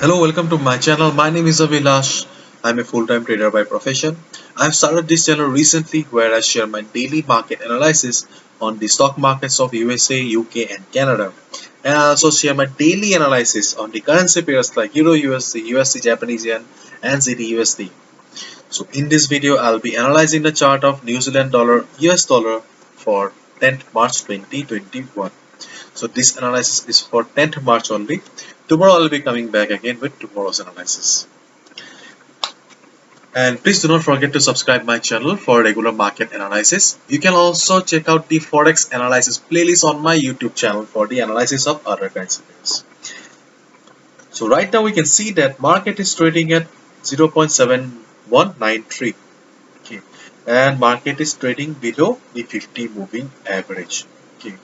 Hello, welcome to my channel. My name is Avilash. I'm a full-time trader by profession. I've started this channel recently where I share my daily market analysis on the stock markets of USA, UK and Canada. And I also share my daily analysis on the currency pairs like Euro USD, USD Japanese Yen and NZDUSD. So in this video, I'll be analyzing the chart of New Zealand dollar, US dollar for 10th March 2021. So this analysis is for 10th March only. Tomorrow I'll be coming back again with tomorrow's analysis. And please do not forget to subscribe my channel for regular market analysis. You can also check out the Forex analysis playlist on my YouTube channel for the analysis of other currency pairs. So right now we can see that market is trading at 0.7193. Okay. And market is trading below the 50 moving average. Okay.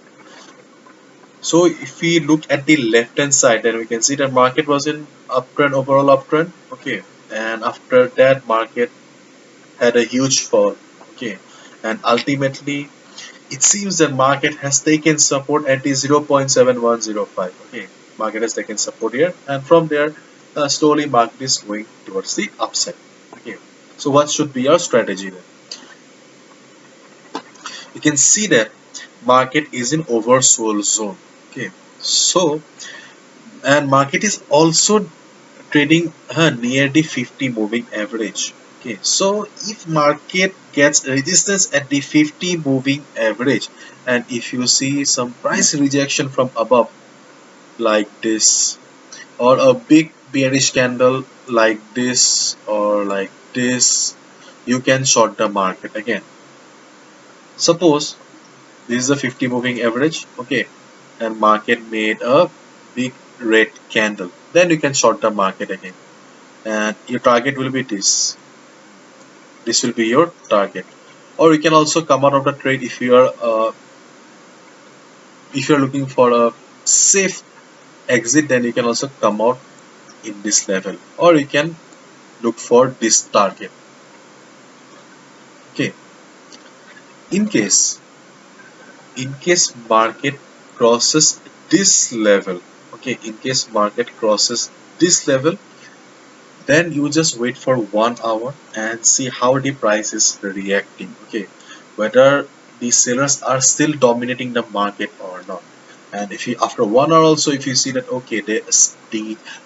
So if we look at the left hand side, then we can see that market was in uptrend, overall uptrend. Okay, and after that market had a huge fall. Okay, and ultimately it seems that market has taken support at the 0.7105. Okay, market has taken support here, and from there slowly market is going towards the upside. Okay, so what should be our strategy then? You can see that market is in oversold zone. Okay, so and market is also trading near the 50 moving average. Okay, so if market gets resistance at the 50 moving average, and if you see some price rejection from above like this, or a big bearish candle like this or like this, you can short the market again. Suppose this is a 50 moving average, okay, and market made a big red candle, then you can short the market again, and your target will be this will be your target. Or you can also come out of the trade if you're looking for a safe exit, then you can also come out in this level, or you can look for this target. Okay, in case market crosses this level, okay, in case market crosses this level, then you just wait for 1 hour and see how the price is reacting. Okay, whether the sellers are still dominating the market or not. And if you after 1 hour also, if you see that okay, the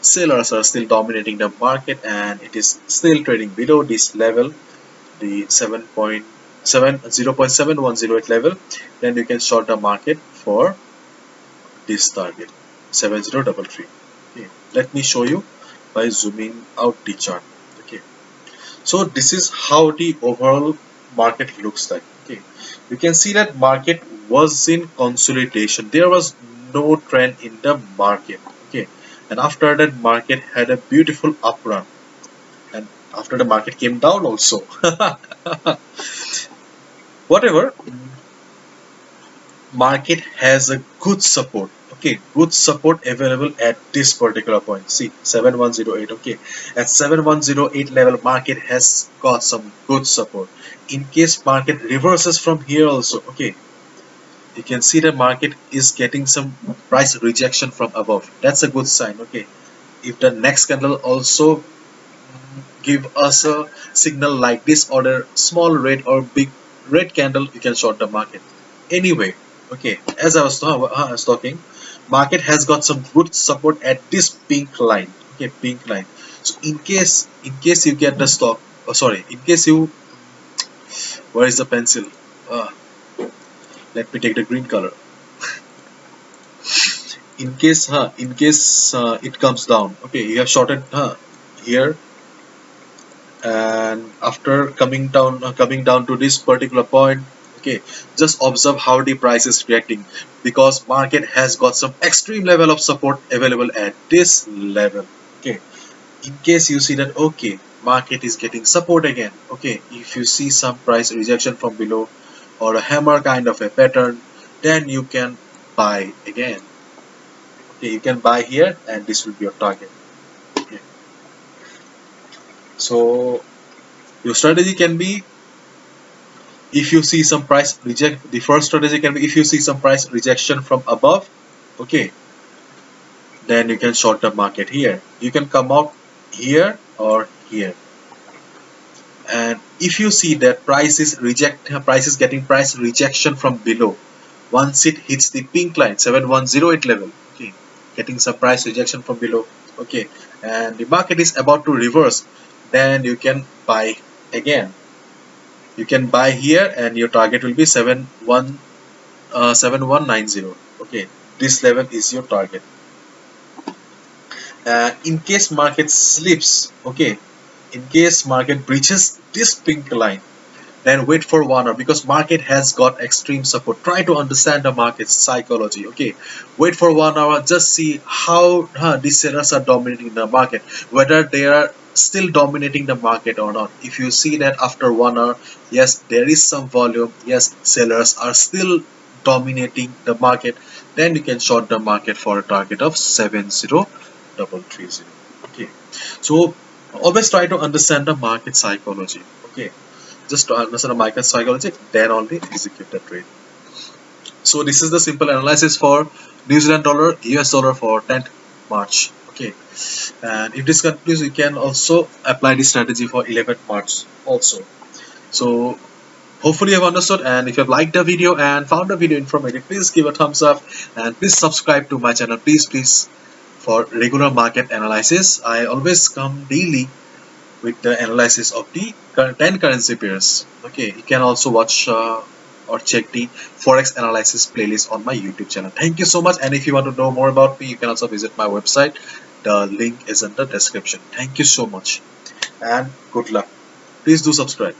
sellers are still dominating the market and it is still trading below this level, the 0.7108 level, then you can short the market for this target 7033. Okay, let me show you by zooming out the chart. Okay, so this is how the overall market looks like. Okay, you can see that market was in consolidation. There was no trend in the market. Okay, and after that market had a beautiful up run, and after the market came down also. Whatever, market has a good support. Okay, good support available at this particular point. See, 7108. Okay, at 7108 level market has got some good support. In case market reverses from here also, okay, you can see the market is getting some price rejection from above. That's a good sign. Okay, if the next candle also give us a signal like this, or a small red or big red candle, you can short the market. Anyway, okay, as I was talking, market has got some good support at this pink line. Okay, pink line. So in case you get the stock, oh sorry, in case you, where is the pencil? uh, Let me take the green color. In case it comes down, okay, you have shorted here, and after coming down to this particular point, okay, just observe how the price is reacting, because market has got some extreme level of support available at this level. Okay, in case you see that okay, market is getting support again, okay, if you see some price rejection from below or a hammer kind of a pattern, then you can buy again. Okay, you can buy here and this will be your target. Okay, so your strategy can be, if you see some price rejection from above, okay, then you can short the market here. You can come out here or here. And if you see that price is getting price rejection from below, once it hits the pink line 7108 level, okay, getting some price rejection from below, okay, and the market is about to reverse, then you can buy again. You can buy here and your target will be 7190. Okay, this level is your target. In case market slips, okay, in case market breaches this pink line, then wait for 1 hour, because market has got extreme support. Try to understand the market's psychology. Okay, wait for 1 hour, just see how these sellers are dominating the market, whether they are still dominating the market or not. If you see that after 1 hour, yes, there is some volume, yes, sellers are still dominating the market, then you can short the market for a target of 70330. Okay, so always try to understand the market psychology. Okay, just to understand the market psychology, then only execute the trade. So this is the simple analysis for New Zealand dollar, US dollar for 10th March. Okay, and if this continues, you can also apply this strategy for 11th March also. So hopefully you have understood, and if you have liked the video and found the video informative, please give a thumbs up and please subscribe to my channel. Please, for regular market analysis. I always come daily with the analysis of the 10 currency pairs. Okay, you can also watch or check the Forex analysis playlist on my YouTube channel. Thank you so much, and if you want to know more about me, you can also visit my website. The link is in the description. Thank you so much and good luck. Please do subscribe.